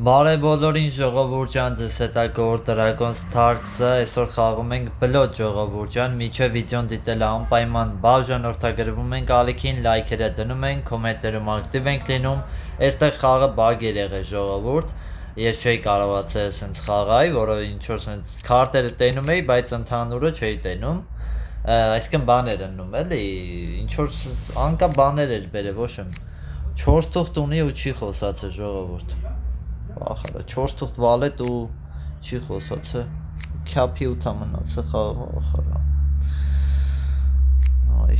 Բարև բոլորին ժողովուրդ ձեզ հետ է Գոր Դրագոն Սթարքսը, այսօր խաղում ենք բլոտ ժողովուրդ, միջև վիդեոն դիտելը անպայման բաժանորդագրվում ենք, ալիքին լայքերը դնում ենք, կոմենտներում ակտիվ ենք լինում, այստեղ խաղը բագ եղել ժողովուրդ, ես չէի կարողացել սենց խաղայի, որով ինչ-որ սենց քարտերը տենում էի, բայց ընդհանուրը չէի տենում, այսինքն բաներ ըննում էլի, ինչ-որ անկա բաներ էր բերել, ոչ եմ, 4 թուղթ ունի ու չի խոսացել ժողովուրդ Ախալը 4 թուղթ վալետ ու չի խոսացը քյափի 8 մնացը խաղը ախալը այ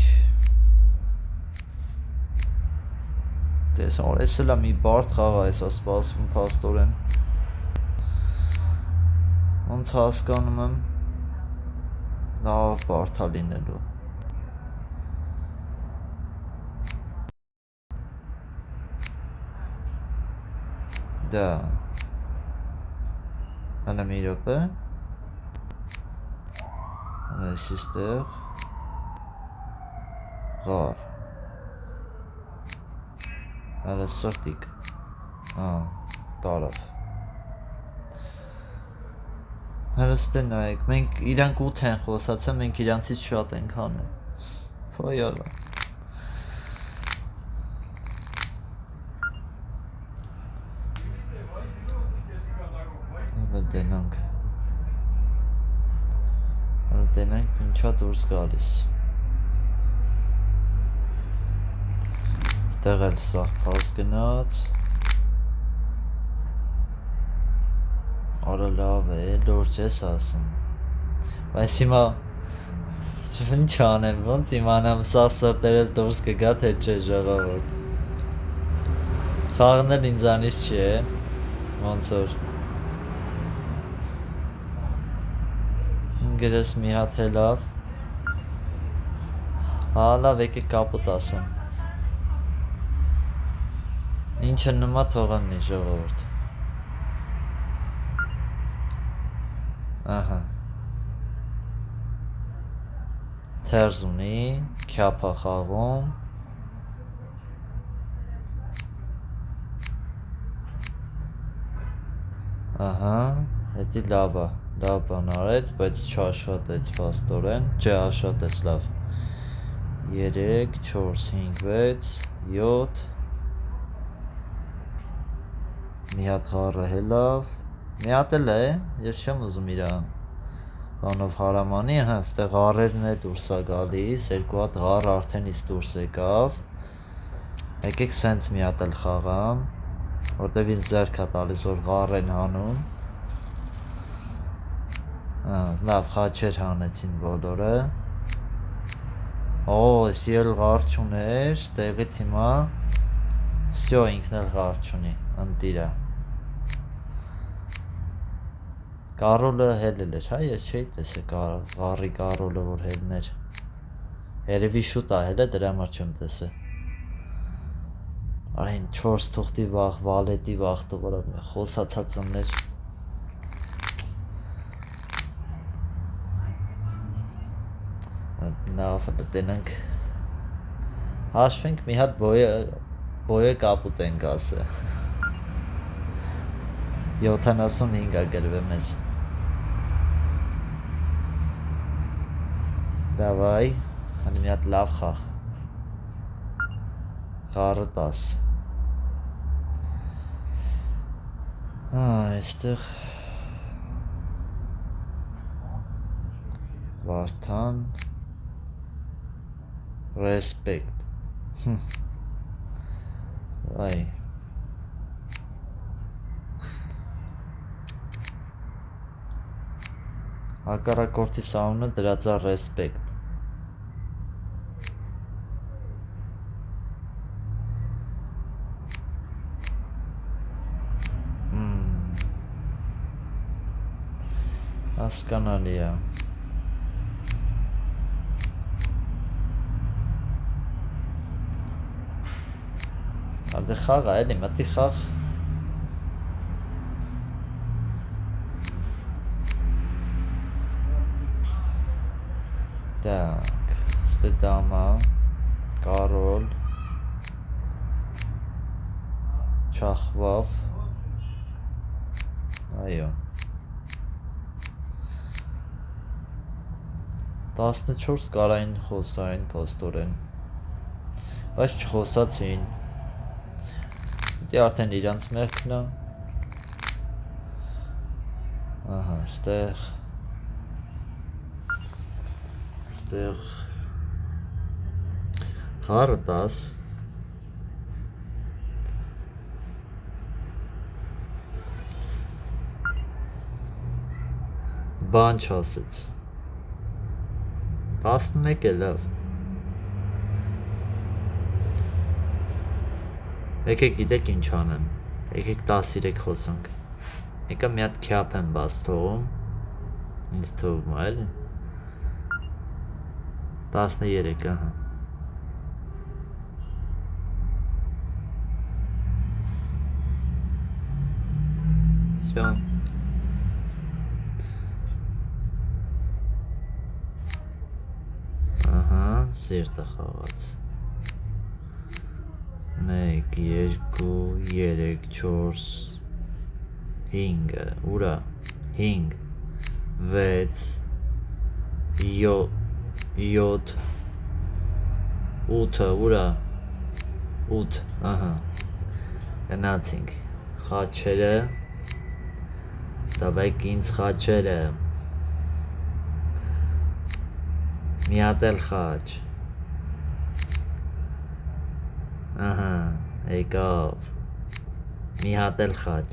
դες օրեսը լա մի բարդ խաղ այսա սպասվում փաստորեն ոնց հասկանում եմ լավ բարդա լինելու դա Հələ մի րոպե Այս իստեղ Ղար Հələ սրտիկ Տարավ Հələ ստե նայեք Մենք իրանք 8 են խոսացը Մենք իրանցից շատ ենք հանում Փայալա Դենանք Դենանք ինչա դուրս գալիս Ստեղ էլ սաղ պաս գնաց Արա լավ է, լորջ ես ասում Բայց հիմա Ինչ անեմ, ոնց իմանամ սաղ սրտերես դուրս կգա, թե չէ ժողովուրդ Խաղն էլ ինձանից չի է Ոնց որ Գրես մի հատ հելավ Հալավ եկեք կապուտ ասում Ինչը նմա թողաննի ժողովուրդ Ահա Թերզ ունի, քյապա խաղում Ահա, հետի լավա Լավ բան արեց, բայց չաշատեց պաստորեն, չաշատեց լավ 3, 4, 5, 6, 7 Մի հատ ғարը հելավ Մի հատ էլ է, ես չեմ ուզում իրա Բանով հարամանի, ստեղ ғարերն է դուրս է գալիս, 2 հատ ғար արդեն իս դուրս եկավ Եկեք սենց մի հատ էլ խաղամ Որտև ինձ ձերք է տալիս, որ ғար են հանում Լավ խաչեր հանեցին բոլորը Եսի էլ ғար չուներ, տեղից հիմա Սյո ինքն էլ ғար չունի, ընտիրա Կարոլը հելել էր, ես չէի տեսե ғարի կարոլը, որ հելներ Երևի շուտ է հելը, դրա համար չեմ տեսե Արայն 4 թուղթի վաղ, վալետի վաղ տվորը խոսացած ըններ Նավ տենանք Հաշվենք մի հատ բոյը կապուտ ենք ասը 75 ագրվե մեզ Դավայ Հանի մի հատ լավ խաղ Խարը 10 Այստեղ Վարդան Respect Այ Հակառակորդի սաունը դրածա respect Հասկանալի է Արդե խաղ է, էլի մտի խաղ Так, ստե դամա, կարոլ, չախվավ, Այո 14 կարային խոսային փոստորեն բայց չխոսացին դե արդեն իրանց մեղքն է ահա ստեղ խառը 10 բան չասեց 11 է լավ եկեք գիտեք ինչ անեմ եկեք 13 խոսանք եկա մի հատ քյապ եմ բաց թողում ինձ թվում է էլի 13 ահա Всё Սիրտը խաղաց 1 2 3 4 5 ուրա 5 6 7 8 ուրա 8 ահա գնացինք խաչերը տվեք ինձ խաչերը մի հատ էլ խաչ ահա եկավ մի հատ էլ խաչ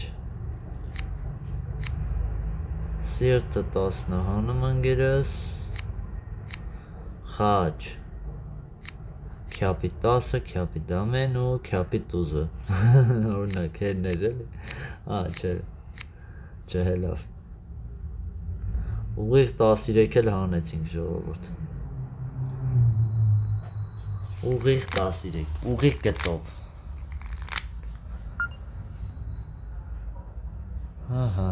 սիրտը 19-ը մանգերս խաչ քյապի 10-ը քյապի դամենու քյապի տուզը օրինակ հերներ էլի չէ լավ ուղիղ 13 էլ հանեցինք ժողովուրդ ուղիղ 13 ուղիղ գծով ահա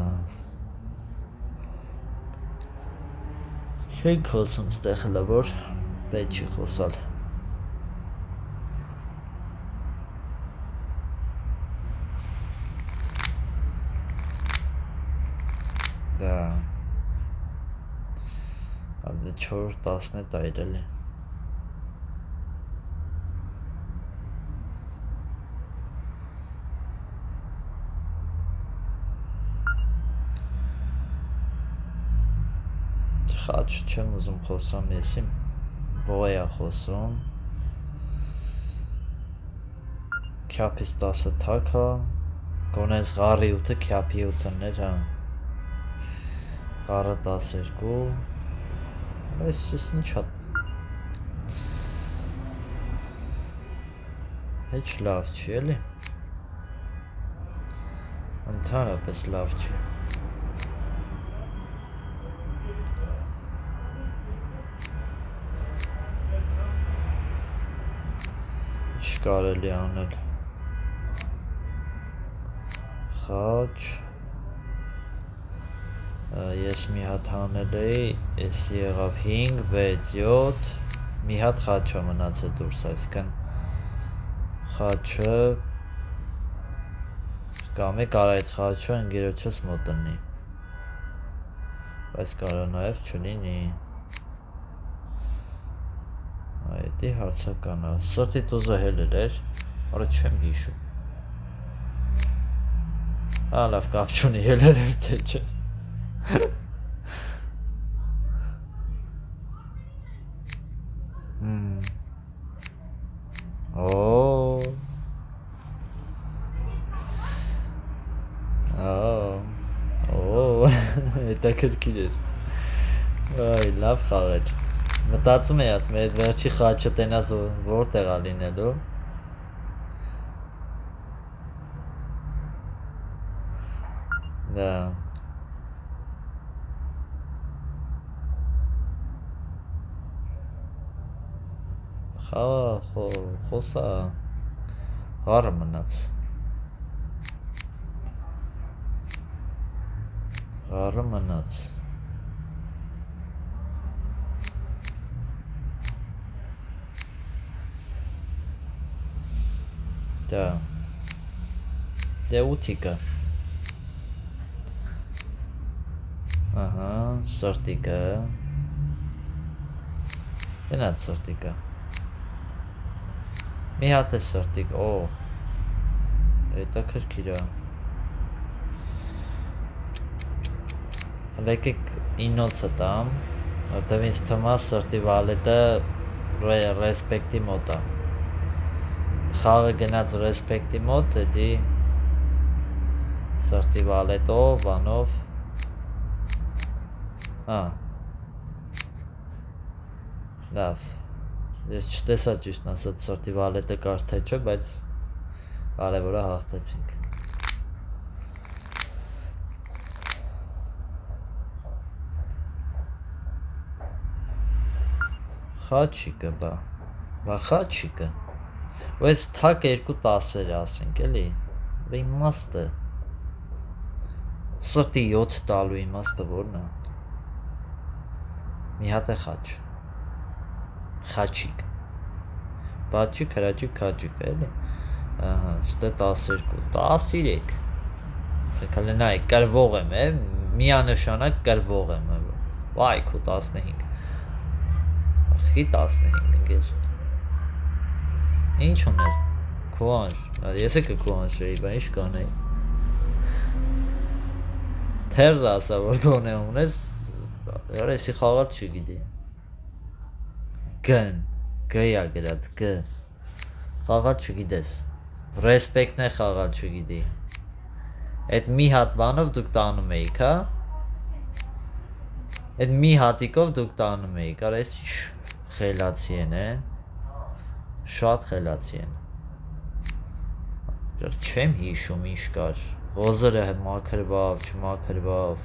չենք խոսում ստեղ հլը որ պետք չի խոսալ դա արդե 4-10 է այրել է խաչ չեմ ուզում խոսամ եսիմ բոյա խոսում քյապից 10-ը թաք հա գոնես ғարի 8-ը քյապի 8-ներ հա Ղարը 12 այս ինչ հա Հեչ լավ չի էլի ընդհանրապես լավ չի Կարելի անել խաչ ես մի հատ հանել էի ես եղավ 5 6 7 մի հատ խաչը մնացել դուրս այսքան խաչը կամ է կարա այդ խաչը ընկերոջս մոտ լինի բայց կարա նաև չլինի Այդի հարցականա, սրտի տուզը հելել էր, որը չեմ հիշում Հա լավ կապ չունի հելել էր թե չէ հետաքրքիր էր Այ լավ խաղեր Մտածում էի ասում, այդ վերջի խաչը տենաս որտեղ է լինելու Դա Խաղա խոսա Ղարը մնաց Ղարը մնաց Դա Դե 8-իկը Ահա, սրտիկը։ Գնաց սրտիկը։ Մի հատ է սրտիկ, օ։ Հետաքրքիր է։ Եկեք 9-ը տամ, որտեվ ինձ թվում է սրտի վալետը ռեսպեկտի մոտ է։ Խաղը գնաց ռեսպեկտի մոտ, դի սրտի վալետով, բանով։ Լավ։ Ես չտեսա ճիշտ ասած սրտի վալետը կար թե չէ, բայց կարևորը հաղթեցինք։ Խաչիկը բա խաչիկը։ Այս թակ 2 10-եր ասենք էլի։ Իմաստը։ Սրտի 7 տալու իմաստը որն է։ Մի հատ է խաչ։ Խաչիկ։ Վաչիկ, հրաչիկ, խաչիկ էլի։ Ահա, ստե 12, 13։ Ասենք հələ նայ, կրվող եմ, միանշանակ կրվող եմ։ Վայ, քո 15։ Ախի 15 ընկեր։ Ինչ ունես։ Քո անջ, ես եկա քո անջեի, բա ինչ կանեի։ Թերզ ասա, որ գոնե ունես, яра էսի խաղալ չգիտի։ Գն, գյա գրած, գ։ Խաղալ չգիտես։ Ռեսպեկտն է խաղալ չգիտի։ Այդ մի հատ բանով դուք տանում էիք, հա։ Այդ մի հատիկով դուք տանում էիք, արա էս ինչ խելացի են, շատ խելացի են։ Չեմ հիշում ինչ կար, ղոզրը մաքրվավ, չմաքրվավ։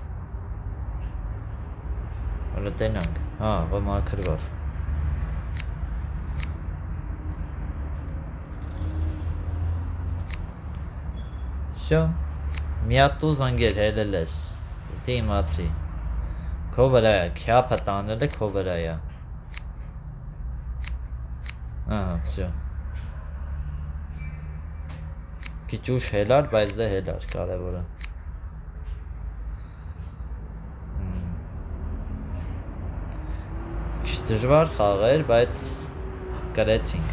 Հələ տենանք, հա, մաքրվավ։ Всё, մի հատ տուզ ընկեր հելել ես, դե իմացի։ Քո վրա է, քյափը տանել է քո վրա է։ Ահա, всё։ Քիչ ուշ հելար, բայց դե հելար, կարևորը։ Քիչ դժվար խաղ էր, բայց կրեցինք։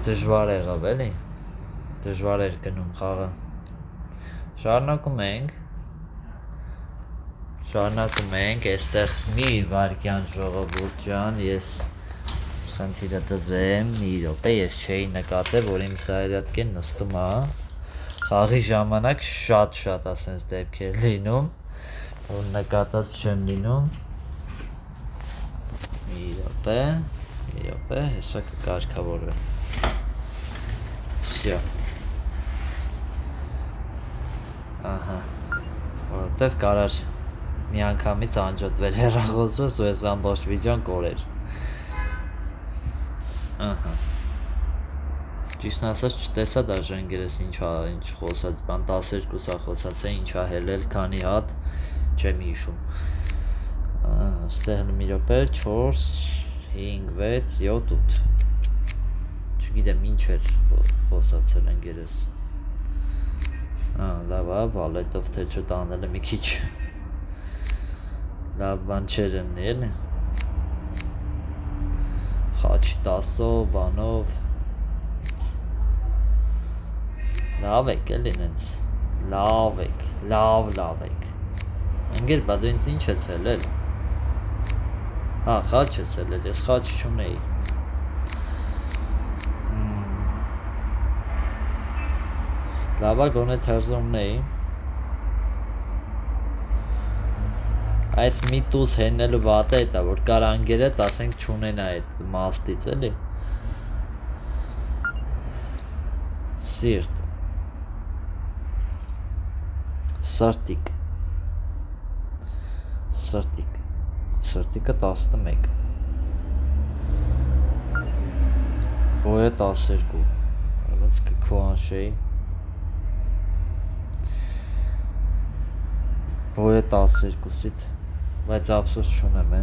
Դժվար եղավ էլի։ Դժվար էր գնում խաղը։ Շարունակում ենք, այստեղ մի վարկյան ժողովուրդ ջան, ես խնդիրը դզեմ, մի րոպե, ես չէի նկատել, որ իմ սայրատկեն նստում է։ Խաղի ժամանակ շատ ասենց դեպքեր լինում, որ նկատած չեմ լինում։ Մի րոպե, հեսա կկարգավորվի։ Всё։ Ահա, որովհետև կարար մի անգամից անջատվել հեռախոսս ու այս ամբողջ վիդեոն կորեր։ Ահա։ Ճիշտն ասած չտեսա դաժե ընկերս ինչ խոսած, բան 12-ա խոսած է, ինչա հելել, քանի հատ, չեմ հիշում։ Ստեղ մի րոպե, 4, 5, 6, 7, 8։ Չգիտեմ ինչ էր խոսացել ընկերս։ Լավ է, վալետով թե չէ տանել է մի քիչ։ Լավ բան չեր ընի էլի։ Խաչի 10-ով, բանով։ Լավ եք էլի նենց։ Լավ եք, լավ եք։ Ընկեր, բա դու ինձ ինչ ես հելել։ Հա, խաչ ես հելել, ես խաչ չունեի։ Լավա գոնե թերզը ունեի։ Այս մի տուզ հեննելու վատը էտա, որ կար անգերետ, ասենք չունենա այդ մաստից էլի։ Սիրտ։ Սրտիկը 11։ Բոյը 12։ Ոնց կքո անշեի։ Բոյը 12-ից, բայց ափսոս չունեմ,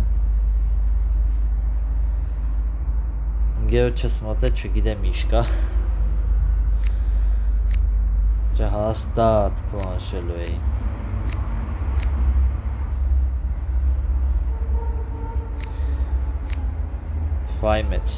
Ընկերոջս մոտ է չգիտեմ ինչ կա։ Չհաստատ քո անշելու էի։ Ֆայմեց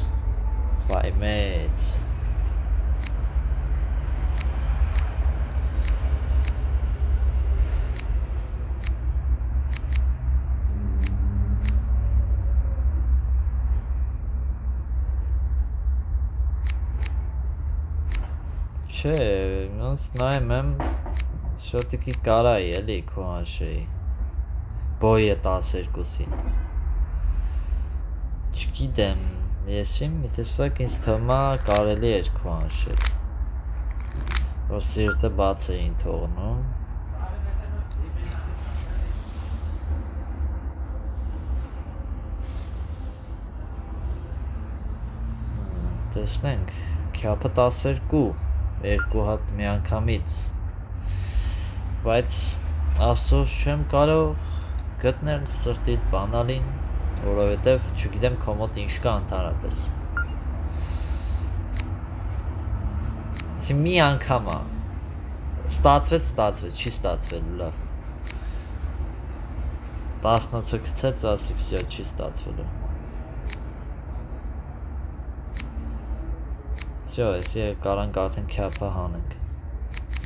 Չէ, ոնց նայում եմ շոտիկի կարայի էլի քո անշեի բոյը 12-ին չգիտեմ եսի մի տեսակ ինձ թվում կարելի էր քո անշել որ սիրտը բաց էին թողնում տեսնենք քյապը 12 երկու հատ միանգամից բայց ափսոս չեմ կարող գտնել սրտիդ բանալին որովհետև չգիտեմ քո մոտ ինչ կա ընդհանրապես Այսի մի անգամ ստացվեց չի ստացվել լավ 18-ը գցեց ասի վсё չի ստացվելու Всё, если կարանք արդեն քյապը հանենք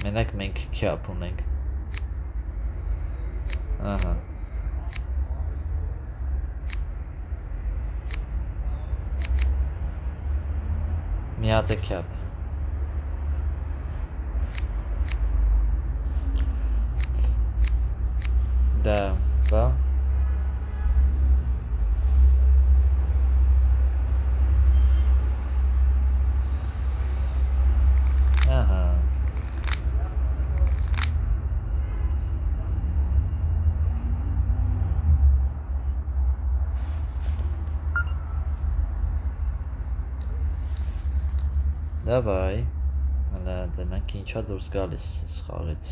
Մենակ մենք քյապ ունենք Ահա Մի հատ է քյապ Да, բա Ահա Давай Հələ դրանք ինչա դուրս գալիս այս խաղից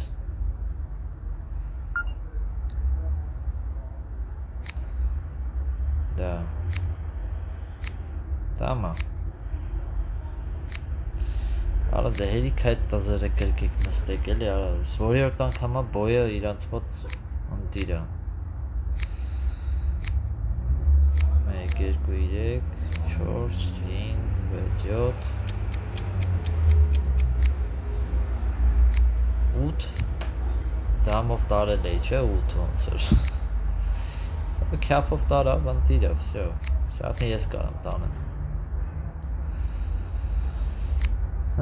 Да Տամա Արա դե հերիք այդ տազերը կրկիկ նստեք էլի արավես որի որ անգամա բոյը իրանց մոտ ընդիր է 1, 2, 3, 4, 5, 6, 7 8 Դամով տարել էի չէ 8 ոնց էր Քյապով տարավ ընդիր է վсё Արդեն ես կարամ տանեմ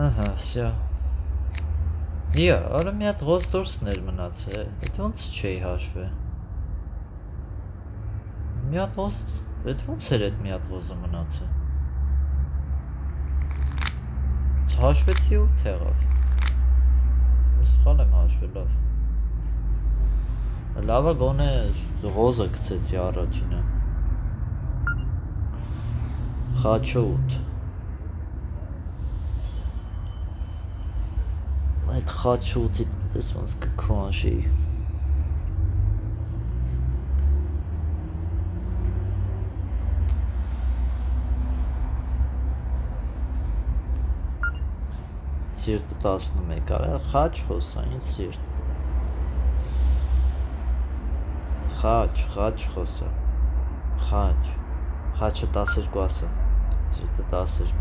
Ահա, վсё Իա, արա մի հատ ղոզ դուրսներ մնացել Էդ ոնց չէի հաշվել Մի հատ ղոզ Էդ ոնց էր էդ մի հատ ղոզը մնացել Հաշվեցի 8 եղավ Սխալ եմ հաշվել լավ Լավա գոնե ղոզը գցեցի առաջինը Խաչը 8 Այդ խաչը 8-ի տես ոնց կքվանշի Սիրտը 11 արա խաչ խոսա ինչ սիրտ Խաչ խոսա Խաչը 12 ասա Սիրտը 12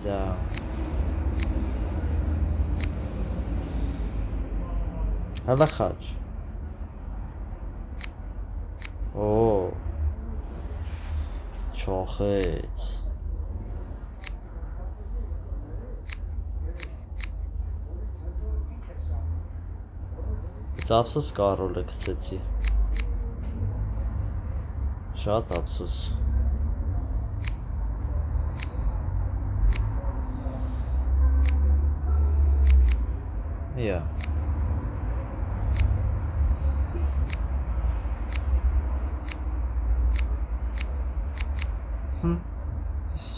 Да Հələ խաչ Օ Չոխեց Բայց ափսոս կարոլը գցեցի Շատ ափսոս Yeah.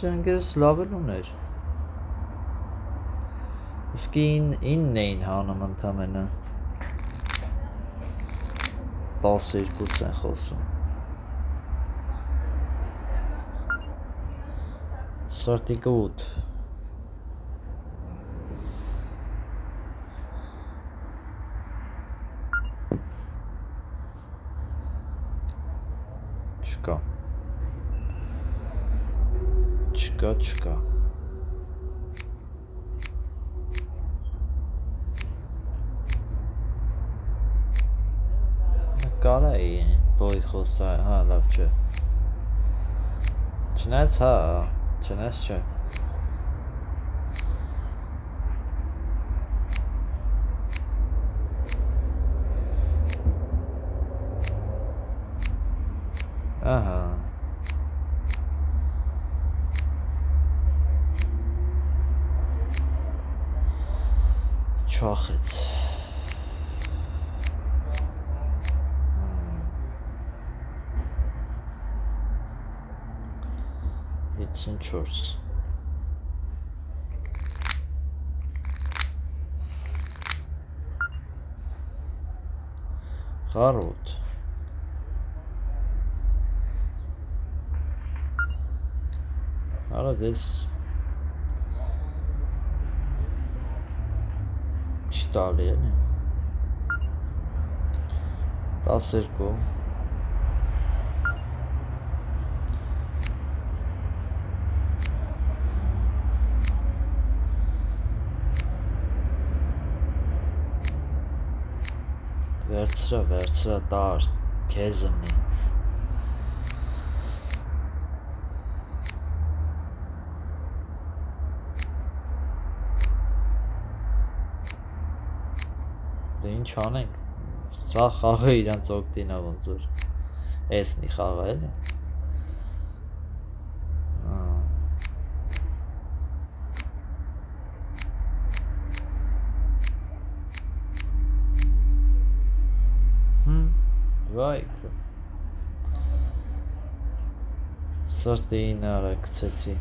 Շանգերը սլավել ուներ Իսկ ինն էին հանում ընդամենը 12 են խոսում Սարտիկը 8 Չկա Կարա բոյ խոսա, հա, լավ չէ Չնայց հա, չնայց չէ Ահա Չախեց 54 Խառոտ Արա դես Չտալի էլի 12 Վերցրա տար քեզնի Դե ինչ անենք Սա խաղը իրանց օգտին է ոնց որ Էս մի խաղ է էլի Վայք Սրտին արա կցեցի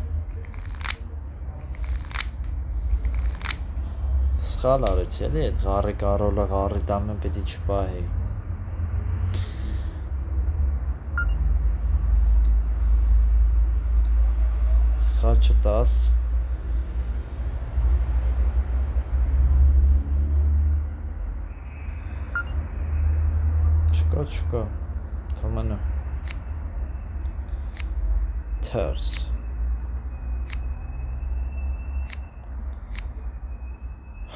Սխալ արեցի էլի էդ ғարի կարոլը ғարի տամեն պետի չպահի Սխալ չտաս Չկա թոմանա Թերս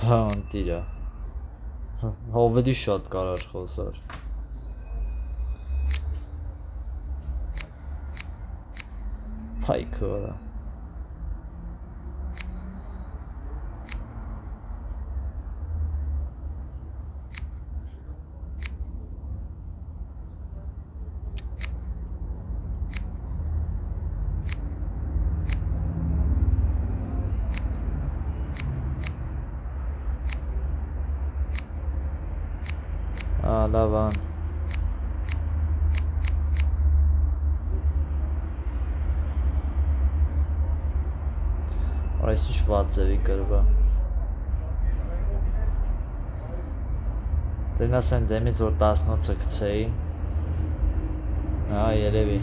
Հա անտիրա Հովեդի շատ կարար խոսար Պայքը վրա լավան Այս ինչ վատձևի կրվա Դենաս են դեմից որ 18-ը կցեի Հա երևի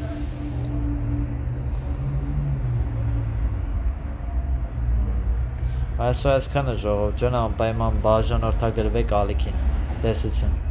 Այսօր այսքանը ժողով ջան անպայման բաժանորդագրվեք ալիքին Ստեսություն